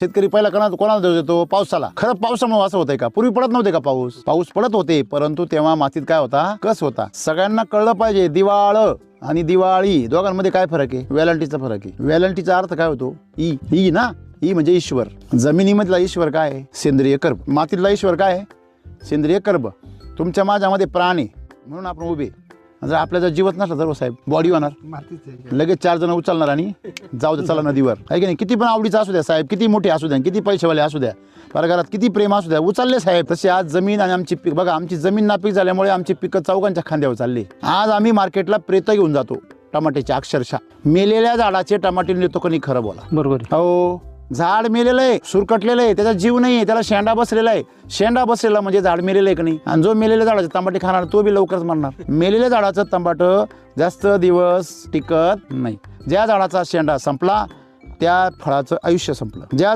शेतकरी पहिला कोणाला दोष देतो? पावसाला. खरं पावसामुळे असं होतंय का? पूर्वी पडत नव्हते का पाऊस पडत होते, परंतु तेव्हा मातीत काय होता? कस होता. सगळ्यांना कळलं पाहिजे, दिवाळ आणि दिवाळी दोघांमध्ये काय फरक आहे? वेलांटीचा फरक आहे. वेलांटीचा अर्थ काय होतो? ई ना, ई म्हणजे ईश्वर. जमिनीमधला ईश्वर काय आहे? सेंद्रिय कर्ब. मातीतला ईश्वर काय आहे? सेंद्रिय कर्ब. तुमच्या माझ्यामध्ये प्राण आहे म्हणून आपण उभे. जर आपल्याला जीवच नसला तर साहेब बॉडी होणार, लगेच 4 जण उचलणार आणि जाऊ दे चला नदीवर, आहे की नाही? किती पण आवडीचा असू द्या साहेब, किती मोठे असू द्या, किती पैसेवाले असू द्या, घरात किती प्रेम असू द्या, उचलले साहेब. तसे आज जमीन आणि आमची पीक बघा, आमची जमीन नापीक झाल्यामुळे आमची पिकं चौघांच्या खांद्यावर चालली. आज आम्ही मार्केटला प्रेत घेऊन जातो टमाट्याचे, अक्षरशः मेलेल्या झाडाचे टमाटे नेतो. कोणी खरं बोला. बरोबर. हो, झाड मेलेलं आहे, सुरकटलेलं आहे, त्याचा जीव नाही आहे, त्याला शेंडा बसलेला आहे. शेंडा बसलेला म्हणजे झाड मेलेलं आहे की नाही? आणि जो मेलेल्या झाडाचे तंबाटे खाणार तो बी लवकरच मरणार. मेलेल्या झाडाचं तंबाट जास्त दिवस टिकत नाही. ज्या झाडाचा शेंडा संपला त्या फळाचं आयुष्य संपलं. ज्या